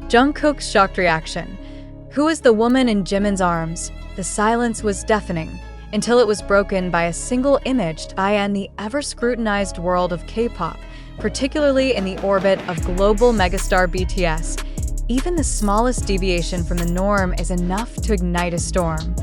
Jungkook's shocked reaction. Who is the woman in Jimin's arms? The silence was deafening, until it was broken by a single image in the ever-scrutinized world of K-pop, particularly in the orbit of global megastar BTS. Even the smallest deviation from the norm is enough to ignite a storm.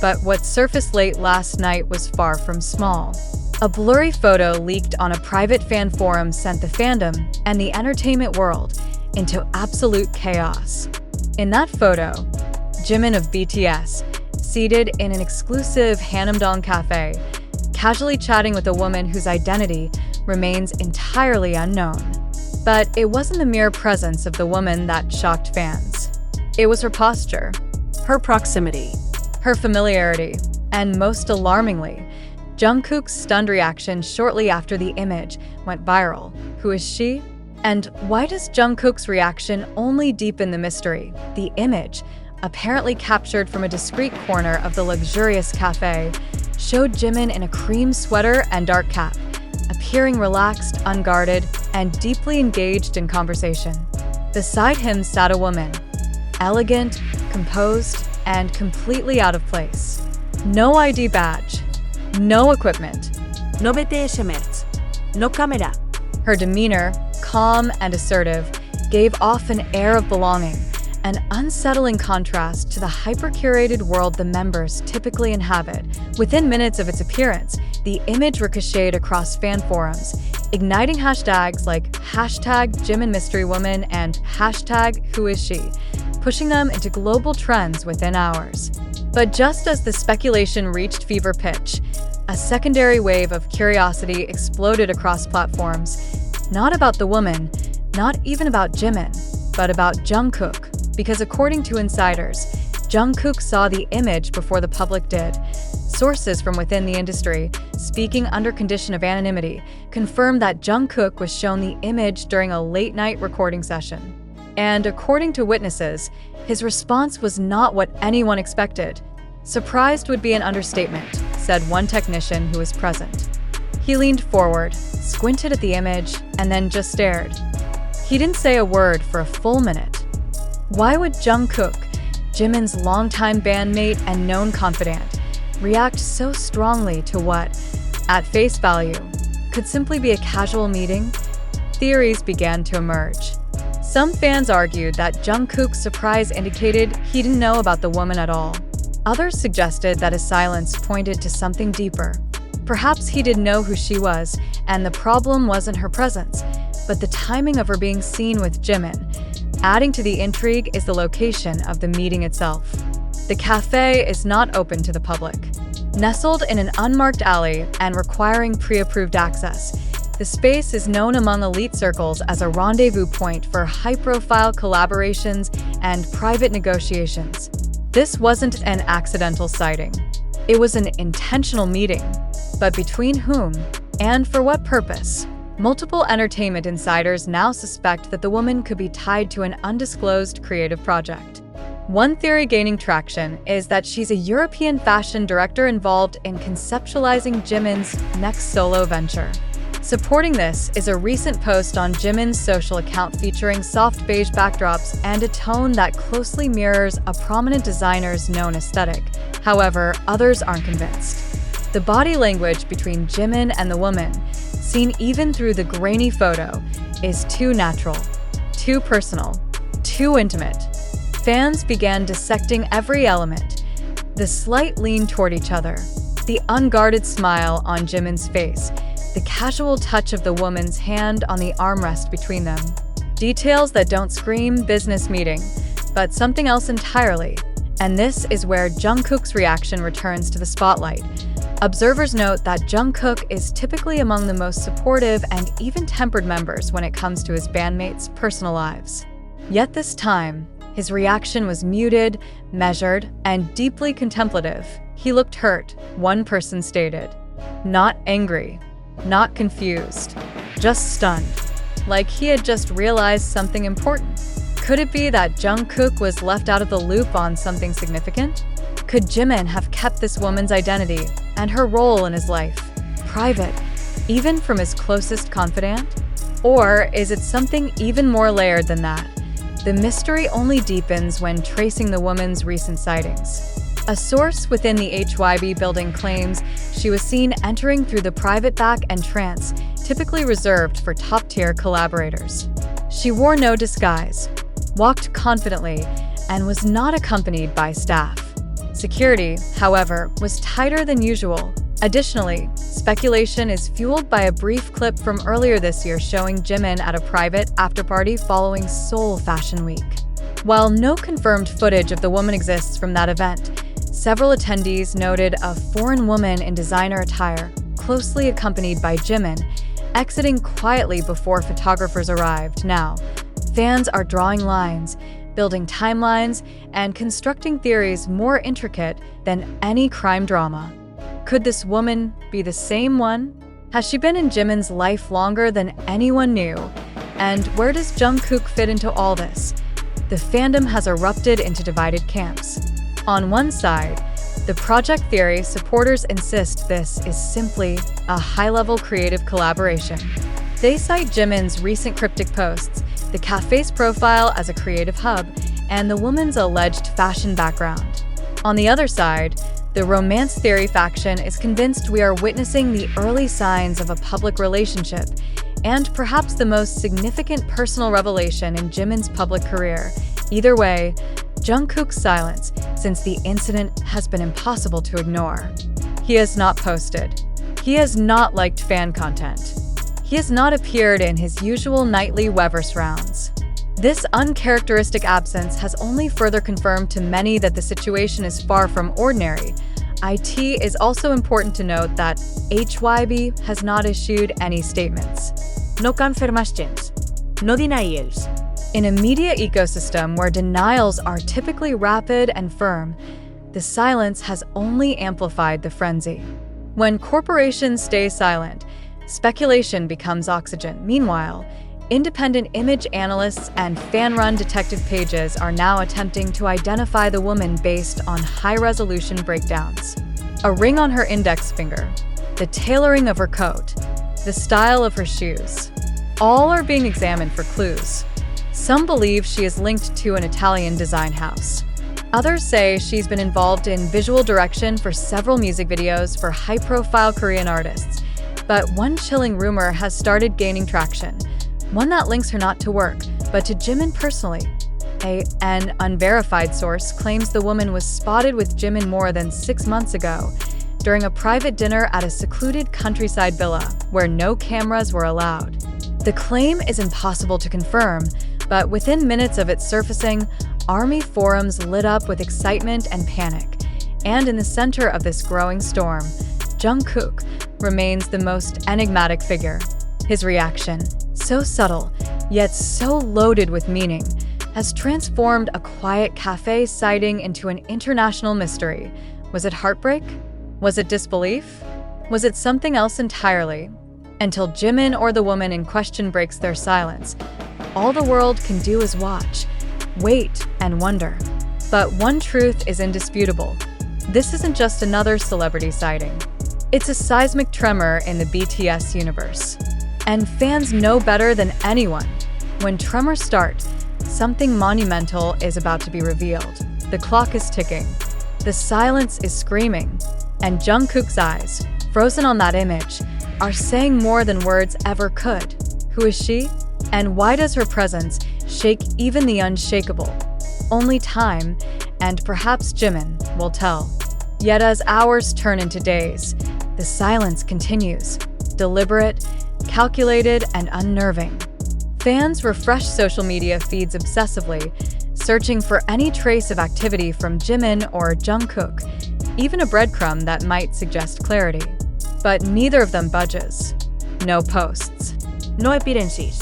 But what surfaced late last night was far from small. A blurry photo leaked on a private fan forum sent the fandom and the entertainment world into absolute chaos. In that photo, Jimin of BTS, seated in an exclusive Hanamdong cafe, casually chatting with a woman whose identity remains entirely unknown. But it wasn't the mere presence of the woman that shocked fans. It was her posture, her proximity, her familiarity, and most alarmingly, Jungkook's stunned reaction shortly after the image went viral. Who is she? And why does Jungkook's reaction only deepen the mystery? The image, apparently captured from a discreet corner of the luxurious cafe, showed Jimin in a cream sweater and dark cap, appearing relaxed, unguarded, and deeply engaged in conversation. Beside him sat a woman, elegant, composed, and completely out of place. No ID badge, no equipment, no BTS, no camera. Her demeanor, calm and assertive, gave off an air of belonging, an unsettling contrast to the hyper-curated world the members typically inhabit. Within minutes of its appearance, the image ricocheted across fan forums, igniting hashtags like #JiminMysteryWoman and #WhoIsShe, pushing them into global trends within hours. But just as the speculation reached fever pitch, a secondary wave of curiosity exploded across platforms, not about the woman, not even about Jimin, but about Jungkook. Because according to insiders, Jungkook saw the image before the public did. Sources from within the industry, speaking under condition of anonymity, confirmed that Jungkook was shown the image during a late-night recording session. And according to witnesses, his response was not what anyone expected. Surprised would be an understatement, said one technician who was present. He leaned forward, squinted at the image, and then just stared. He didn't say a word for a full minute. Why would Jungkook, Jimin's longtime bandmate and known confidant, react so strongly to what, at face value, could simply be a casual meeting? Theories began to emerge. Some fans argued that Jungkook's surprise indicated he didn't know about the woman at all. Others suggested that his silence pointed to something deeper. Perhaps he didn't know who she was, and the problem wasn't her presence, but the timing of her being seen with Jimin. Adding to the intrigue is the location of the meeting itself. The cafe is not open to the public. Nestled in an unmarked alley and requiring pre-approved access, the space is known among elite circles as a rendezvous point for high-profile collaborations and private negotiations. This wasn't an accidental sighting. It was an intentional meeting. But between whom and for what purpose? Multiple entertainment insiders now suspect that the woman could be tied to an undisclosed creative project. One theory gaining traction is that she's a European fashion director involved in conceptualizing Jimin's next solo venture. Supporting this is a recent post on Jimin's social account featuring soft beige backdrops and a tone that closely mirrors a prominent designer's known aesthetic. However, others aren't convinced. The body language between Jimin and the woman, seen even through the grainy photo, is too natural, too personal, too intimate. Fans began dissecting every element. The slight lean toward each other, the unguarded smile on Jimin's face, the casual touch of the woman's hand on the armrest between them. Details that don't scream business meeting, but something else entirely. And this is where Jungkook's reaction returns to the spotlight. Observers note that Jungkook is typically among the most supportive and even-tempered members when it comes to his bandmates' personal lives. Yet this time, his reaction was muted, measured, and deeply contemplative. He looked hurt, one person stated. Not angry, not confused, just stunned, like he had just realized something important. Could it be that Jungkook was left out of the loop on something significant? Could Jimin have kept this woman's identity and her role in his life private, even from his closest confidant? Or is it something even more layered than that? the mystery only deepens when tracing the woman's recent sightings. A source within the HYB building claims she was seen entering through the private back entrance, typically reserved for top-tier collaborators. She wore no disguise, walked confidently, and was not accompanied by staff. Security, however, was tighter than usual. Additionally, speculation is fueled by a brief clip from earlier this year showing Jimin at a private afterparty following Seoul Fashion Week. While no confirmed footage of the woman exists from that event, several attendees noted a foreign woman in designer attire, closely accompanied by Jimin, exiting quietly before photographers arrived. Now, fans are drawing lines, building timelines, and constructing theories more intricate than any crime drama. Could this woman be the same one? Has she been in Jimin's life longer than anyone knew? And where does Jungkook fit into all this? The fandom has erupted into divided camps. On one side, the project theory supporters insist this is simply a high-level creative collaboration. They cite Jimin's recent cryptic posts, the cafe's profile as a creative hub, and the woman's alleged fashion background. On the other side, the romance theory faction is convinced we are witnessing the early signs of a public relationship, and perhaps the most significant personal revelation in Jimin's public career. Either way, Jungkook's silence since the incident has been impossible to ignore. He has not posted. He has not liked fan content. He has not appeared in his usual nightly Weverse rounds. This uncharacteristic absence has only further confirmed to many that the situation is far from ordinary. It is also important to note that HYB has not issued any statements. No confirmations. No denials. In a media ecosystem where denials are typically rapid and firm, the silence has only amplified the frenzy. When corporations stay silent, speculation becomes oxygen. Meanwhile, independent image analysts and fan-run detective pages are now attempting to identify the woman based on high-resolution breakdowns. A ring on her index finger, the tailoring of her coat, the style of her shoes. All are being examined for clues. Some believe she is linked to an Italian design house. Others say she's been involved in visual direction for several music videos for high-profile Korean artists. But one chilling rumor has started gaining traction, one that links her not to work, but to Jimin personally. An unverified source claims the woman was spotted with Jimin more than 6 months ago, during a private dinner at a secluded countryside villa where no cameras were allowed. The claim is impossible to confirm, but within minutes of its surfacing, ARMY forums lit up with excitement and panic. And in the center of this growing storm, Jungkook remains the most enigmatic figure. His reaction, so subtle, yet so loaded with meaning, has transformed a quiet cafe sighting into an international mystery. Was it heartbreak? Was it disbelief? Was it something else entirely? Until Jimin or the woman in question breaks their silence, all the world can do is watch, wait, and wonder. But one truth is indisputable. This isn't just another celebrity sighting. It's a seismic tremor in the BTS universe. And fans know better than anyone. When tremors start, something monumental is about to be revealed. The clock is ticking. The silence is screaming. And Jungkook's eyes, frozen on that image, are saying more than words ever could. Who is she? And why does her presence shake even the unshakable? Only time, and perhaps Jimin, will tell. Yet as hours turn into days, the silence continues, deliberate, calculated, and unnerving. Fans refresh social media feeds obsessively, searching for any trace of activity from Jimin or Jungkook, even a breadcrumb that might suggest clarity. But neither of them budges. No posts. No evidences.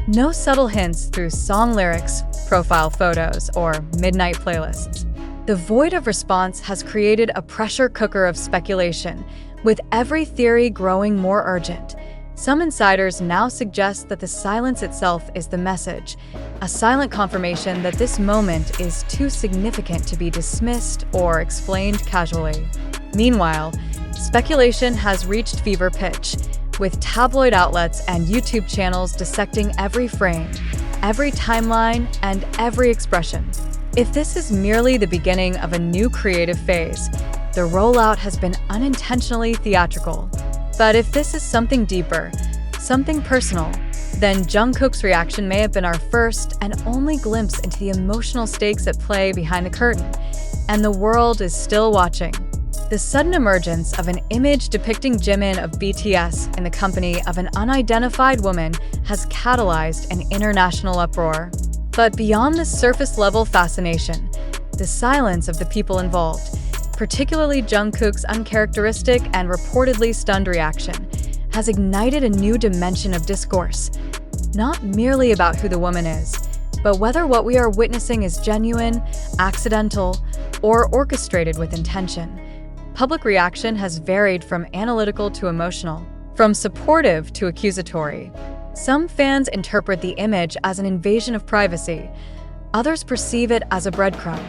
No subtle hints through song lyrics, profile photos, or midnight playlists. The void of response has created a pressure cooker of speculation, with every theory growing more urgent. Some insiders now suggest that the silence itself is the message, a silent confirmation that this moment is too significant to be dismissed or explained casually. Meanwhile, speculation has reached fever pitch, with tabloid outlets and YouTube channels dissecting every frame, every timeline, and every expression. If this is merely the beginning of a new creative phase, the rollout has been unintentionally theatrical. But if this is something deeper, something personal, then Jungkook's reaction may have been our first and only glimpse into the emotional stakes at play behind the curtain, and the world is still watching. The sudden emergence of an image depicting Jimin of BTS in the company of an unidentified woman has catalyzed an international uproar. But beyond this surface-level fascination, the silence of the people involved, particularly Jungkook's uncharacteristic and reportedly stunned reaction, has ignited a new dimension of discourse, not merely about who the woman is, but whether what we are witnessing is genuine, accidental, or orchestrated with intention. Public reaction has varied from analytical to emotional, from supportive to accusatory. Some fans interpret the image as an invasion of privacy. Others perceive it as a breadcrumb,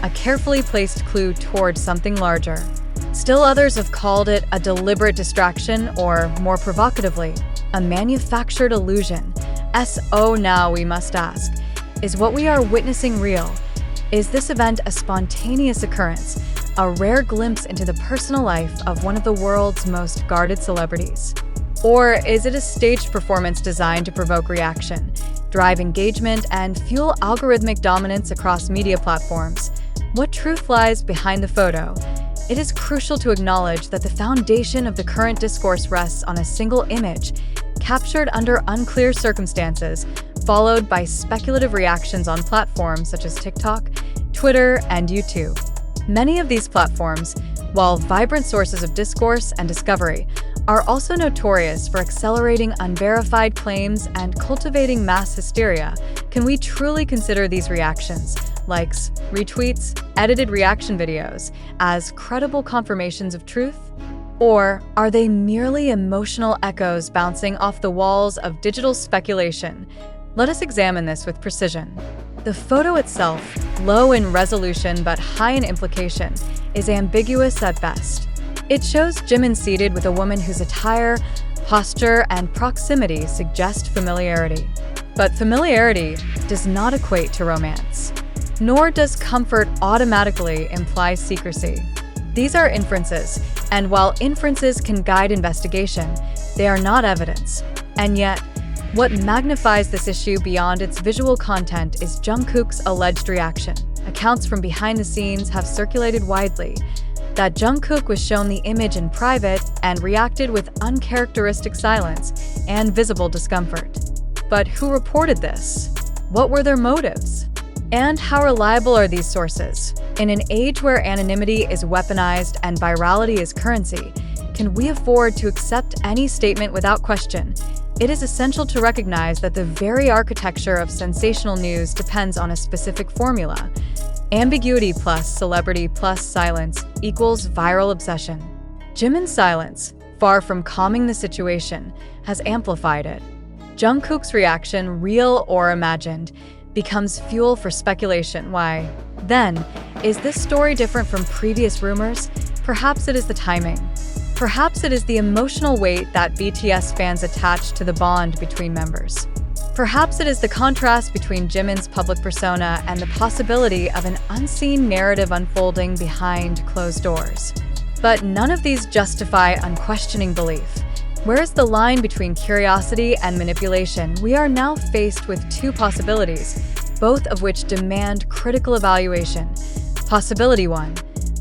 a carefully placed clue toward something larger. Still others have called it a deliberate distraction or, more provocatively, a manufactured illusion. So now we must ask, is what we are witnessing real? Is this event a spontaneous occurrence, a rare glimpse into the personal life of one of the world's most guarded celebrities? Or is it a staged performance designed to provoke reaction, drive engagement, and fuel algorithmic dominance across media platforms? What truth lies behind the photo? It is crucial to acknowledge that the foundation of the current discourse rests on a single image, captured under unclear circumstances, followed by speculative reactions on platforms such as TikTok, Twitter, and YouTube. Many of these platforms, while vibrant sources of discourse and discovery, are also notorious for accelerating unverified claims and cultivating mass hysteria. Can we truly consider these reactions, likes, retweets, edited reaction videos, as credible confirmations of truth? Or are they merely emotional echoes bouncing off the walls of digital speculation? Let us examine this with precision. The photo itself, low in resolution but high in implication, is ambiguous at best. It shows Jimin seated with a woman whose attire, posture, and proximity suggest familiarity. But familiarity does not equate to romance. Nor does comfort automatically imply secrecy. These are inferences, and while inferences can guide investigation, they are not evidence. And yet, what magnifies this issue beyond its visual content is Jungkook's alleged reaction. Accounts from behind the scenes have circulated widely that Jungkook was shown the image in private and reacted with uncharacteristic silence and visible discomfort. But who reported this? What were their motives? And how reliable are these sources? In an age where anonymity is weaponized and virality is currency, can we afford to accept any statement without question? It is essential to recognize that the very architecture of sensational news depends on a specific formula. Ambiguity plus celebrity plus silence equals viral obsession. Jimin's silence, far from calming the situation, has amplified it. Jungkook's reaction, real or imagined, becomes fuel for speculation. Why? Then, is this story different from previous rumors? Perhaps it is the timing. Perhaps it is the emotional weight that BTS fans attach to the bond between members. Perhaps it is the contrast between Jimin's public persona and the possibility of an unseen narrative unfolding behind closed doors. But none of these justify unquestioning belief. Where is the line between curiosity and manipulation? We are now faced with two possibilities, both of which demand critical evaluation. Possibility 1.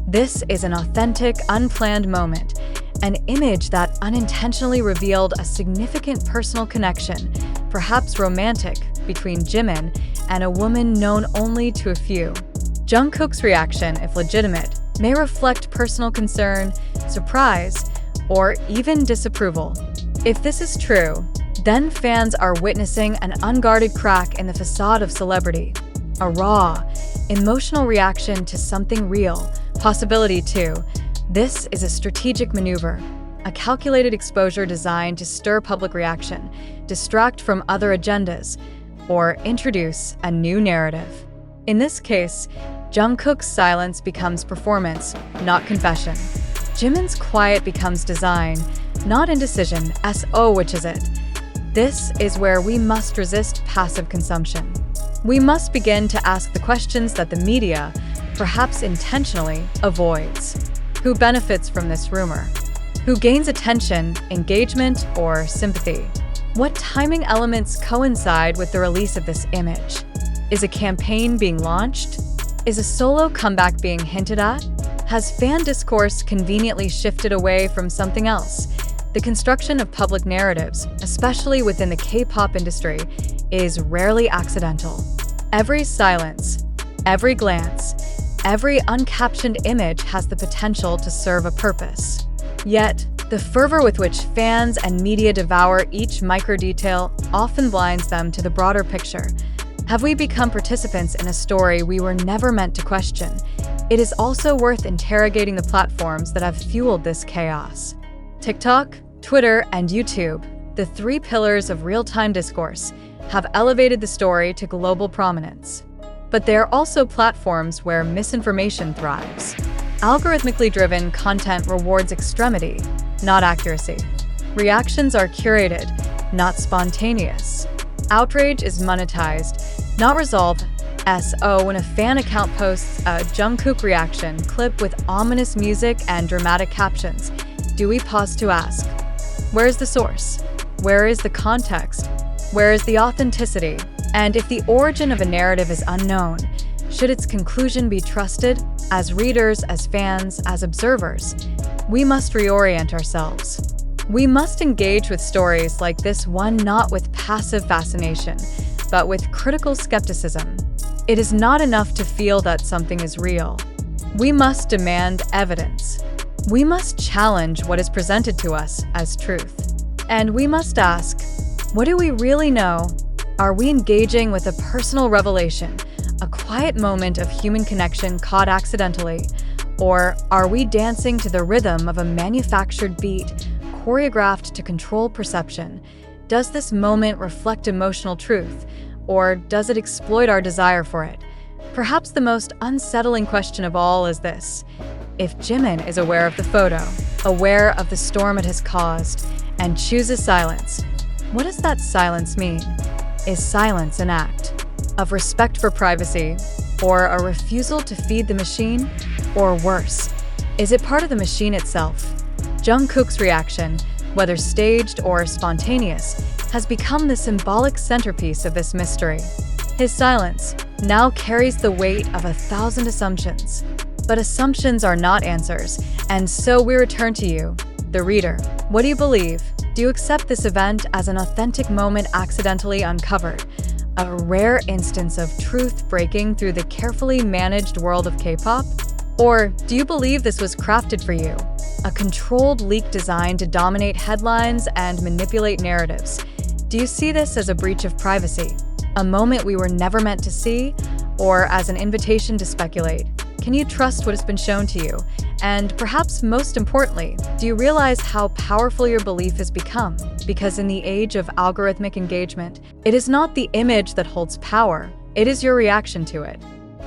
This is an authentic, unplanned moment, an image that unintentionally revealed a significant personal connection, perhaps romantic, between Jimin and a woman known only to a few. Jungkook's reaction, if legitimate, may reflect personal concern, surprise, or even disapproval. If this is true, then fans are witnessing an unguarded crack in the facade of celebrity, a raw, emotional reaction to something real. Possibility 2. This is a strategic maneuver, a calculated exposure designed to stir public reaction, distract from other agendas, or introduce a new narrative. In this case, Jungkook's silence becomes performance, not confession. Jimin's quiet becomes design, not indecision. So which is it? This is where we must resist passive consumption. We must begin to ask the questions that the media, perhaps intentionally, avoids. Who benefits from this rumor? Who gains attention, engagement, or sympathy? What timing elements coincide with the release of this image? Is a campaign being launched? Is a solo comeback being hinted at? Has fan discourse conveniently shifted away from something else? The construction of public narratives, especially within the K-pop industry, is rarely accidental. Every silence, every glance, every uncaptioned image has the potential to serve a purpose. Yet, the fervor with which fans and media devour each micro-detail often blinds them to the broader picture. Have we become participants in a story we were never meant to question? It is also worth interrogating the platforms that have fueled this chaos. TikTok, Twitter, and YouTube, the three pillars of real-time discourse, have elevated the story to global prominence. But they are also platforms where misinformation thrives. Algorithmically driven content rewards extremity, not accuracy. Reactions are curated, not spontaneous. Outrage is monetized, not resolved. When a fan account posts a Jungkook reaction clip with ominous music and dramatic captions, do we pause to ask, where is the source? Where is the context? Where is the authenticity? And if the origin of a narrative is unknown, should its conclusion be trusted? As readers, as fans, as observers, we must reorient ourselves. We must engage with stories like this one not with passive fascination, but with critical skepticism. It is not enough to feel that something is real. We must demand evidence. We must challenge what is presented to us as truth. And we must ask, what do we really know? Are we engaging with a personal revelation, a quiet moment of human connection caught accidentally? Or are we dancing to the rhythm of a manufactured beat, choreographed to control perception? Does this moment reflect emotional truth? Or does it exploit our desire for it? Perhaps the most unsettling question of all is this. If Jimin is aware of the photo, aware of the storm it has caused, and chooses silence, what does that silence mean? Is silence an act of respect for privacy, or a refusal to feed the machine? Or worse, is it part of the machine itself? Jungkook's reaction, whether staged or spontaneous, has become the symbolic centerpiece of this mystery. His silence now carries the weight of 1,000 assumptions. But assumptions are not answers, and so we return to you, the reader. What do you believe? Do you accept this event as an authentic moment accidentally uncovered? A rare instance of truth breaking through the carefully managed world of K-pop? Or do you believe this was crafted for you? A controlled leak designed to dominate headlines and manipulate narratives? Do you see this as a breach of privacy? A moment we were never meant to see? Or as an invitation to speculate? Can you trust what has been shown to you? And perhaps most importantly, do you realize how powerful your belief has become? Because in the age of algorithmic engagement, it is not the image that holds power, it is your reaction to it.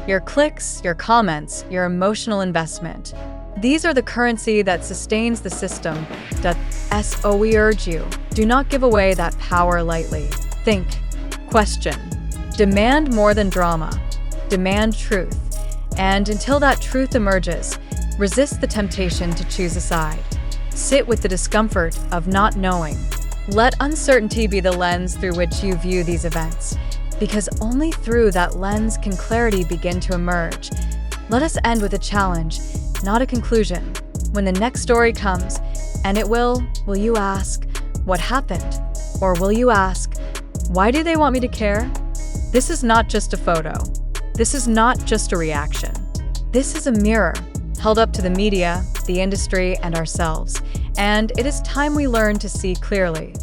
Your clicks, your comments, your emotional investment. These are the currency that sustains the system. So we urge you, do not give away that power lightly. Think, question, demand more than drama, demand truth. And until that truth emerges, resist the temptation to choose a side. Sit with the discomfort of not knowing. Let uncertainty be the lens through which you view these events, because only through that lens can clarity begin to emerge. Let us end with a challenge, not a conclusion. When the next story comes, and it will you ask, what happened? Or will you ask, why do they want me to care? This is not just a photo. This is not just a reaction. This is a mirror held up to the media, the industry, and ourselves. And it is time we learn to see clearly.